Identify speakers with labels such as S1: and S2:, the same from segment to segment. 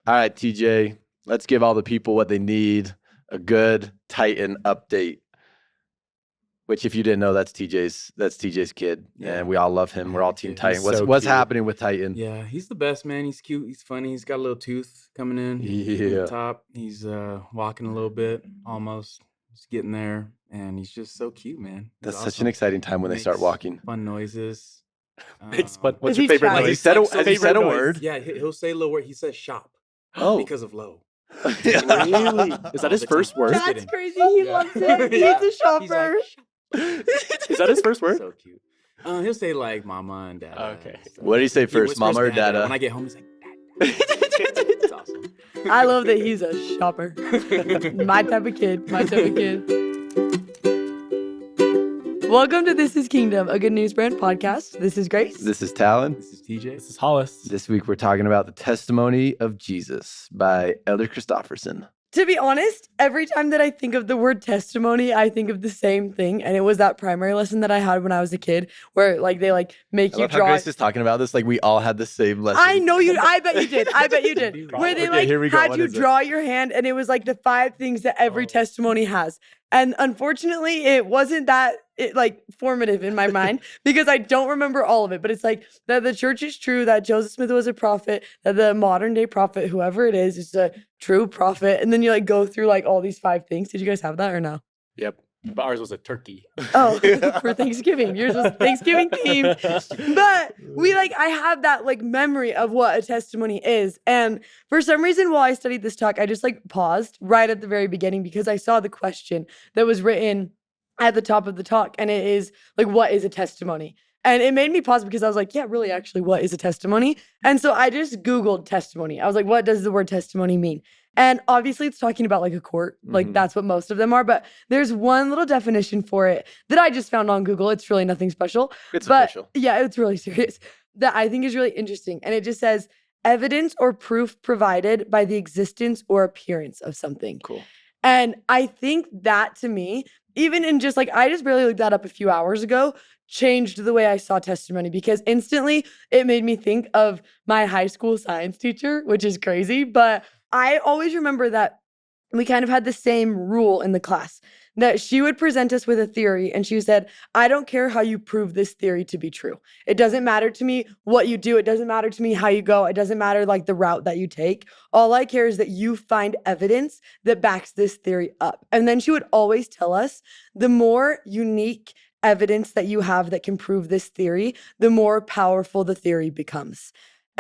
S1: All right, TJ, let's give all the people what they need, a good Titan update. Which, if you didn't know, that's TJ's kid, and we all love him. We're all Team Titan. What's happening with Titan?
S2: Yeah, he's the best, man. He's cute. He's funny. He's got a little tooth coming in from the top. He's walking a little bit, almost. He's getting there, and he's just so cute, man.
S1: That's awesome. Such an exciting time when they start walking.
S2: Fun noises.
S3: What's your favorite noise?
S1: Has he said a word?
S2: Yeah, he'll say a little word. He says shop. Because of low.
S3: Really? Is that his first word?
S4: That's crazy. He loves it. He's a shopper.
S3: Is that his first word?
S2: So cute. He'll say like mama and dada.
S3: Okay.
S2: So
S1: what did he say first, mama or dada?
S2: When I get home, he's like, dada. It's awesome.
S4: I love that he's a shopper. My type of kid. Welcome to This is Kingdom, a Good News Brand podcast. This is Grace.
S1: This is Talon.
S2: This is TJ.
S3: This is Hollis.
S1: This week we're talking about the Testimony of Jesus by Elder Christofferson.
S4: To be honest, every time that I think of the word testimony, I think of the same thing. And it was that primary lesson that I had when I was a kid where they make you draw.
S1: Grace is talking about this like we all had the same lesson.
S4: I know you. I bet you did. Where they had you draw your hand and it was like the 5 things that every testimony has. And unfortunately, it wasn't that formative in my mind because I don't remember all of it. But it's like that the church is true, that Joseph Smith was a prophet, that the modern day prophet, whoever it is a true prophet. And then you go through all these 5 things. Did you guys have that or no?
S3: Yep. But ours was a turkey.
S4: Oh, for Thanksgiving. Yours was Thanksgiving themed. But I have that memory of what a testimony is. And for some reason, while I studied this talk, I just paused right at the very beginning because I saw the question that was written at the top of the talk. And it is what is a testimony? And it made me pause because I was like, yeah, really, actually, what is a testimony? And so I just Googled testimony. I was like, what does the word testimony mean? And obviously it's talking about a court, that's what most of them are. But there's one little definition for it that I just found on Google. It's really nothing special.
S1: It's official.
S4: Yeah, it's really serious. That I think is really interesting. And it just says evidence or proof provided by the existence or appearance of something.
S1: Cool.
S4: And I think that to me, even in just I just barely looked that up a few hours ago, changed the way I saw testimony because instantly it made me think of my high school science teacher, which is crazy. But I always remember that we kind of had the same rule in the class that she would present us with a theory and she said, I don't care how you prove this theory to be true. It doesn't matter to me what you do. It doesn't matter to me how you go. It doesn't matter the route that you take. All I care is that you find evidence that backs this theory up. And then she would always tell us the more unique evidence that you have that can prove this theory, the more powerful the theory becomes.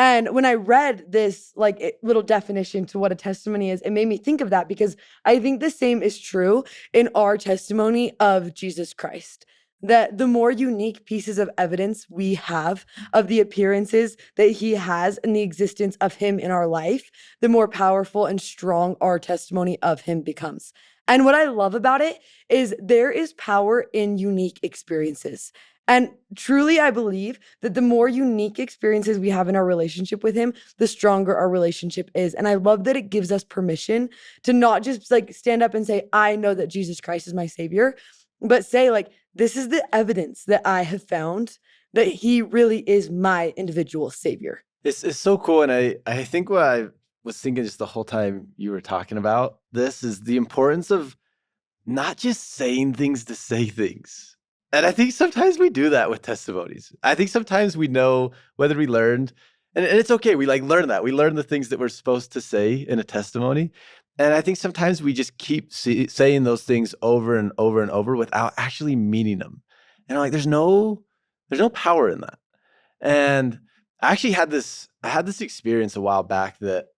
S4: And when I read this little definition to what a testimony is, it made me think of that because I think the same is true in our testimony of Jesus Christ. That the more unique pieces of evidence we have of the appearances that he has and the existence of him in our life, the more powerful and strong our testimony of him becomes. And what I love about it is there is power in unique experiences. And truly, I believe that the more unique experiences we have in our relationship with him, the stronger our relationship is. And I love that it gives us permission to not just stand up and say, I know that Jesus Christ is my savior, but say this is the evidence that I have found that he really is my individual savior.
S1: It's so cool. And I think what I was thinking just the whole time you were talking about this is the importance of not just saying things to say things. And I think sometimes we do that with testimonies. I think sometimes we know whether we learned, and it's okay. We learn that. We learn the things that we're supposed to say in a testimony. And I think sometimes we just keep saying those things over and over and over without actually meaning them. And there's no power in that. And I actually had this experience a while back that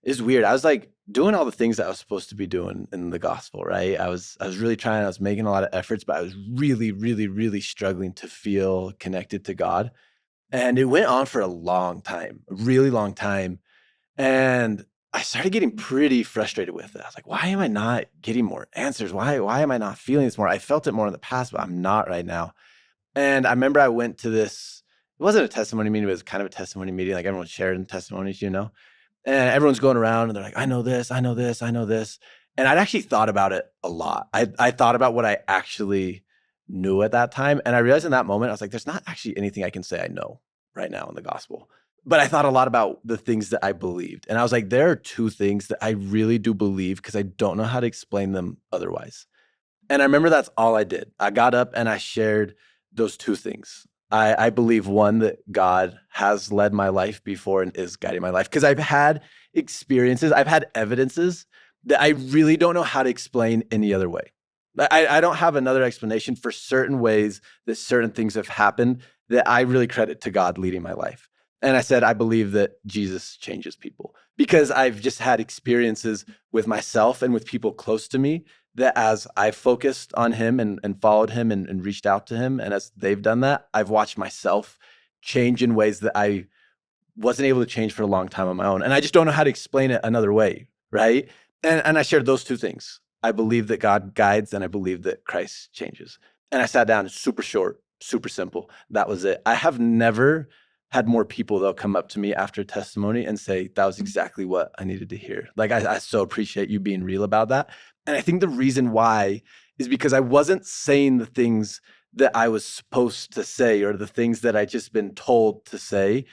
S1: is weird. I was doing all the things that I was supposed to be doing in the gospel, right? I was really trying, I was making a lot of efforts, but I was really, really, really struggling to feel connected to God. And it went on for a long time, a really long time. And I started getting pretty frustrated with it. I was like, why am I not getting more answers? Why am I not feeling this more? I felt it more in the past, but I'm not right now. And I remember I went to this, it wasn't a testimony meeting, it was kind of a testimony meeting. Everyone shared in testimonies, And everyone's going around and they're like, I know this, I know this, I know this. And I'd actually thought about it a lot. I thought about what I actually knew at that time. And I realized in that moment, I was like, there's not actually anything I can say I know right now in the gospel. But I thought a lot about the things that I believed. And I was like, there are two things that I really do believe because I don't know how to explain them otherwise. And I remember that's all I did. I got up and I shared those two things. I believe, one, that God has led my life before and is guiding my life, because I've had experiences, I've had evidences that I really don't know how to explain any other way. I don't have another explanation for certain ways that certain things have happened that I really credit to God leading my life. And I said, I believe that Jesus changes people, because I've just had experiences with myself and with people close to me that as I focused on him and followed him and reached out to him, and as they've done that, I've watched myself change in ways that I wasn't able to change for a long time on my own. And I just don't know how to explain it another way, right? And I shared those two things. I believe that God guides, and I believe that Christ changes. And I sat down, super short, super simple. That was it. I have never had more people, though, come up to me after testimony and say, that was exactly what I needed to hear. Like, I so appreciate you being real about that. And I think the reason why is because I wasn't saying the things that I was supposed to say or the things that I just been told to say.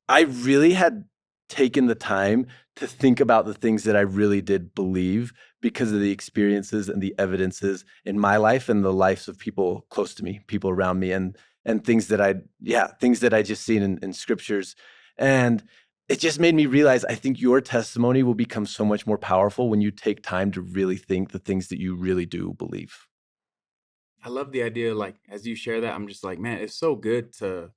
S1: I really had taken the time to think about the things that I really did believe because of the experiences and the evidences in my life and the lives of people close to me, people around me, and things that I just seen in scriptures. And it just made me realize, I think your testimony will become so much more powerful when you take time to really think the things that you really do believe.
S2: I love the idea, like, as you share that, I'm just like, man, it's so good to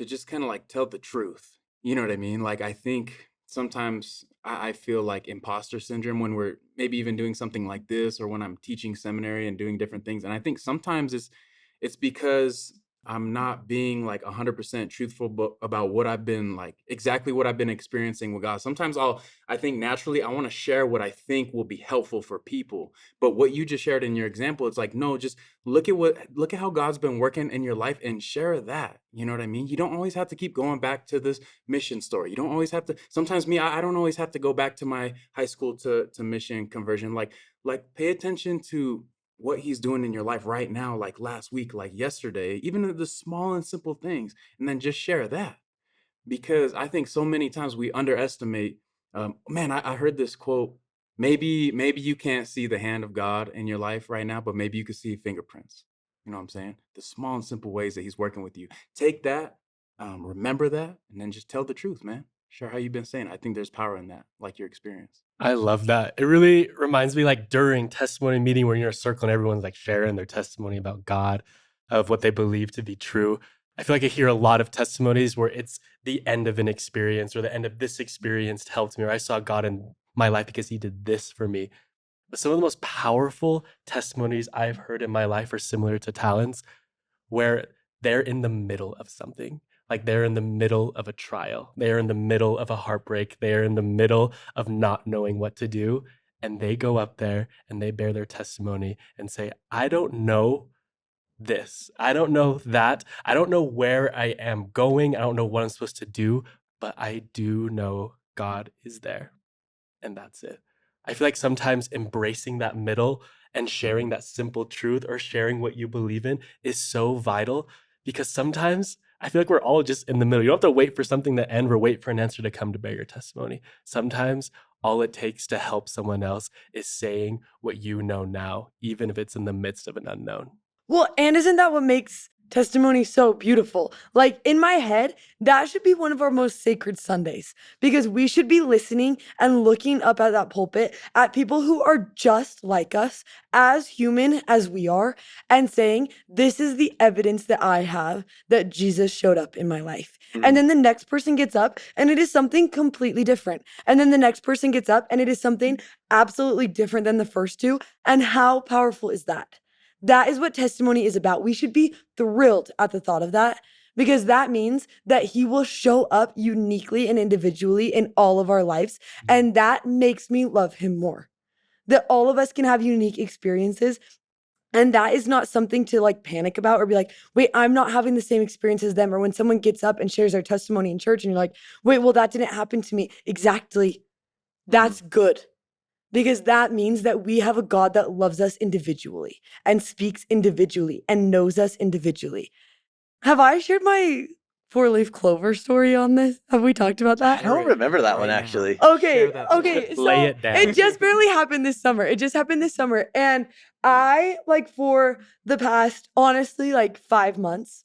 S2: just kind of like tell the truth. You know what I mean? Like, I think sometimes I feel like imposter syndrome when we're maybe even doing something like this, or when I'm teaching seminary and doing different things. And I think sometimes it's because I'm not being like 100% truthful about what I've been, like, exactly what I've been experiencing with God. Sometimes I think naturally I want to share what I think will be helpful for people. But what you just shared in your example, it's like, no, just look at how God's been working in your life and share that. You know what I mean? You don't always have to keep going back to this mission story. You don't always have to. Sometimes I don't always have to go back to my high school to mission conversion. Like pay attention to what he's doing in your life right now, like last week, like yesterday, even the small and simple things, and then just share that. Because I think so many times we underestimate. Man, I heard this quote. Maybe you can't see the hand of God in your life right now, but maybe you can see fingerprints. You know what I'm saying? The small and simple ways that he's working with you. Take that, remember that, and then just tell the truth, man. Share how you've been saying. I think there's power in that, like your experience.
S3: I love that. It really reminds me, like, during testimony meeting where you're in a circle and everyone's like sharing their testimony about God, of what they believe to be true. I feel like I hear a lot of testimonies where it's the end of an experience, or the end of this experience helped me, or I saw God in my life because he did this for me. But some of the most powerful testimonies I've heard in my life are similar to Talon's, where they're in the middle of something. Like, they're in the middle of a trial. They're in the middle of a heartbreak. They're in the middle of not knowing what to do. And they go up there and they bear their testimony and say, I don't know this. I don't know that. I don't know where I am going. I don't know what I'm supposed to do, but I do know God is there. And that's it. I feel like sometimes embracing that middle and sharing that simple truth, or sharing what you believe in, is so vital, because sometimes I feel like we're all just in the middle. You don't have to wait for something to end or wait for an answer to come to bear your testimony. Sometimes all it takes to help someone else is saying what you know now, even if it's in the midst of an unknown.
S4: Well, and isn't that what makes testimony so beautiful? Like, in my head, that should be one of our most sacred Sundays, because we should be listening and looking up at that pulpit at people who are just like us, as human as we are, and saying, this is the evidence that I have that Jesus showed up in my life. And then the next person gets up and it is something completely different. And then the next person gets up and it is something absolutely different than the first two. And how powerful is that? That is what testimony is about. We should be thrilled at the thought of that, because that means that he will show up uniquely and individually in all of our lives. And that makes me love him more. That all of us can have unique experiences. And that is not something to like panic about or be like, wait, I'm not having the same experience as them. Or when someone gets up and shares their testimony in church and you're like, wait, well, that didn't happen to me. Exactly. That's good. Because that means that we have a God that loves us individually and speaks individually and knows us individually. Have I shared my four-leaf clover story on this? Have we talked about
S1: I
S4: that?
S1: don't remember that one
S2: Right now.
S1: actually.
S4: Okay,
S2: Share that
S4: okay.
S2: story.
S3: Lay
S4: So
S3: it down.
S4: it just barely happened this summer. It just happened this summer. And I, like, for the past, honestly, like 5 months,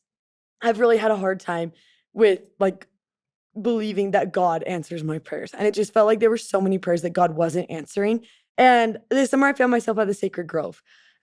S4: I've really had a hard time with, like, believing that God answers my prayers. And it just felt like there were so many prayers that God wasn't answering. And this summer I found myself at the Sacred Grove.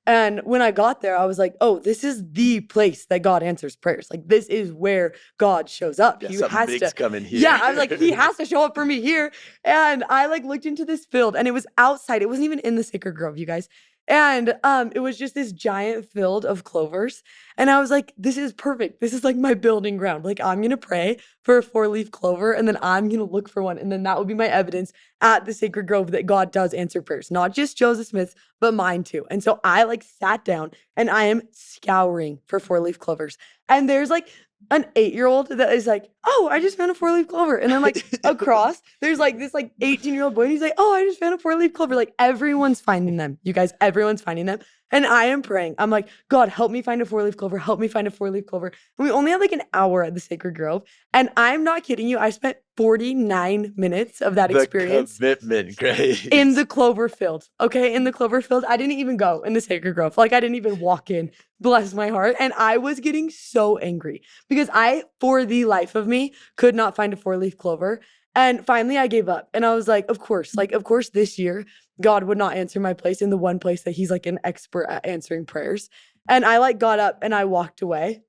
S4: And when I got there, I was like, oh, this is the place that God answers prayers. Like, this is where God shows up.
S1: Yeah,
S4: He
S1: something
S4: has
S1: big's
S4: to.
S1: coming here.
S4: Yeah, I was like, he has to show up for me here. And I like looked into this field and it was outside. It wasn't even in the Sacred Grove, you guys. And it was just this giant field of clovers. And I was like, this is perfect. This is like my building ground. Like, I'm going to pray for a four-leaf clover and then I'm going to look for one. And then that will be my evidence at the Sacred Grove that God does answer prayers, not just Joseph Smith's, but mine too. And so I like sat down and I am scouring for four-leaf clovers. And there's like an 8-year-old that is like, oh, I just found a four-leaf clover. And then like across, there's like this like 18-year-old boy and he's like, oh, I just found a four-leaf clover. Like everyone's finding them. You guys, everyone's finding them. And I am praying. I'm like, God, help me find a four-leaf clover. Help me find a four-leaf clover. And we only had like an hour at the Sacred Grove. And I'm not kidding you. I spent 49 minutes of that
S1: The
S4: experience
S1: commitment, Grace.
S4: in the clover field. Okay. In the clover field. I didn't even go in the Sacred Grove. Like I didn't even walk in. Bless my heart. And I was getting so angry because I, for the life of me, could not find a four-leaf clover. And finally I gave up. And I was like, of course, this year, God would not answer my place in the one place that he's like an expert at answering prayers. And I like got up and I walked away.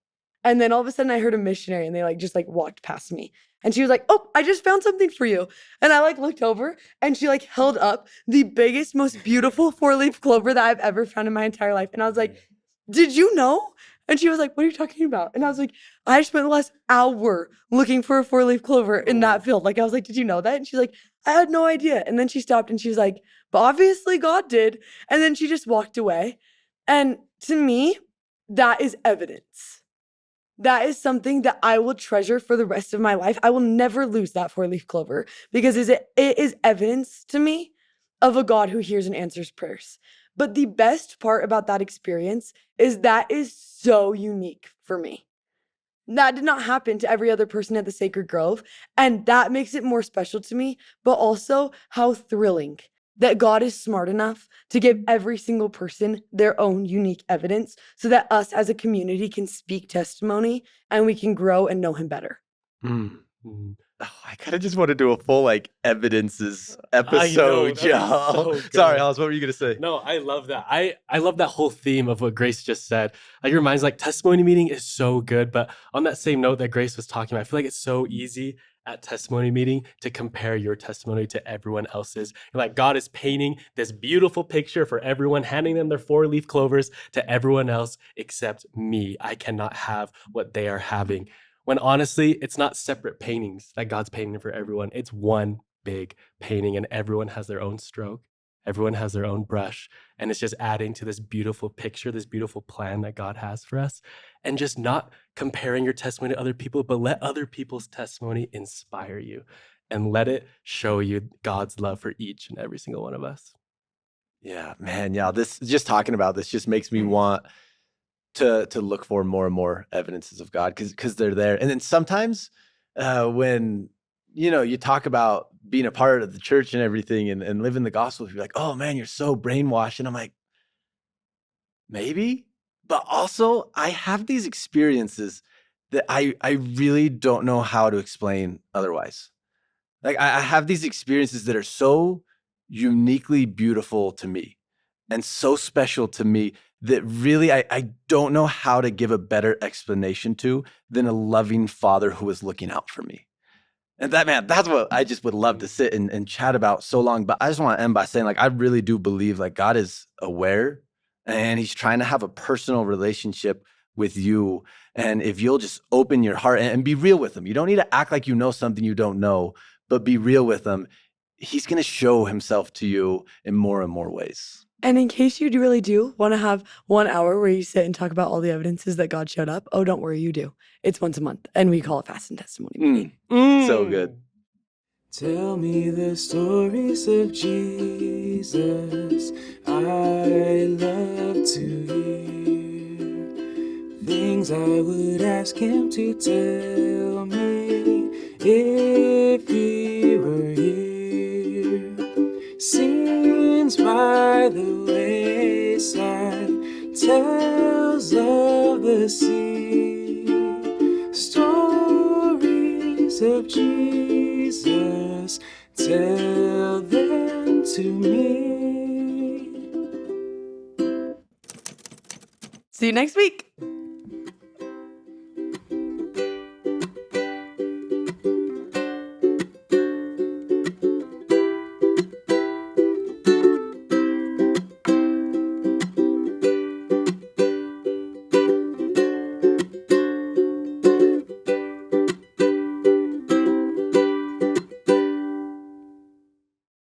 S4: And then all of a sudden I heard a missionary and they like just like walked past me. And she was like, oh, I just found something for you. And I like looked over and she like held up the biggest, most beautiful four-leaf clover that I've ever found in my entire life. And I was like, did you know? And she was like, what are you talking about? And I was like, I spent the last hour looking for a four-leaf clover in that field. Like, I was like, did you know that? And she's like, I had no idea. And then she stopped and she was like, but obviously God did. And then she just walked away. And to me, that is evidence. That is something that I will treasure for the rest of my life. I will never lose that four-leaf clover because it is evidence to me of a God who hears and answers prayers. But the best part about that experience is that is so unique for me. That did not happen to every other person at the Sacred Grove. And that makes it more special to me, but also how thrilling that God is smart enough to give every single person their own unique evidence so that us as a community can speak testimony and we can grow and know him better.
S1: Mm.
S3: Mm.
S1: Oh, I kind of just want to do a full like evidences
S3: I know,
S1: episode,
S3: that'd be
S1: y'all.
S3: so good.
S1: Sorry, Hollis, what were you gonna say?
S3: No, I love that. I love that whole theme of what Grace just said. Like it reminds like testimony meeting is so good, but on that same note that Grace was talking about, I feel like it's so easy at testimony meeting to compare your testimony to everyone else's. And like God is painting this beautiful picture for everyone, handing them their four-leaf clovers to everyone else except me. I cannot have what they are having. When honestly, it's not separate paintings that God's painting for everyone. It's one big painting and everyone has their own stroke. Everyone has their own brush. And it's just adding to this beautiful picture, this beautiful plan that God has for us. And just not comparing your testimony to other people, but let other people's testimony inspire you and let it show you God's love for each and every single one of us.
S1: Yeah, man. Yeah, this just talking about this just makes me want to look for more and more evidences of God because they're there. And then sometimes when you talk about being a part of the church and everything and living the gospel, you're like, oh man, you're so brainwashed. And I'm like, maybe, but also I have these experiences that I really don't know how to explain otherwise. Like I have these experiences that are so uniquely beautiful to me and so special to me that really I don't know how to give a better explanation to than a loving father who is looking out for me. And that's what I just would love to sit and chat about so long. But I just want to end by saying, like, I really do believe like God is aware and he's trying to have a personal relationship with you. And if you'll just open your heart and be real with him, you don't need to act like you know something you don't know, but be real with him. He's going to show himself to you in more and more ways.
S4: And in case you really do want to have 1 hour where you sit and talk about all the evidences that God showed up, oh, don't worry, you do. It's once a month, and we call it Fast and Testimony Meeting.
S1: So good.
S2: Tell me the stories of Jesus. I love to hear things I would ask him to tell if he were here. Scenes by the wayside, tales of the sea, stories of Jesus, tell them to me.
S4: See you next week.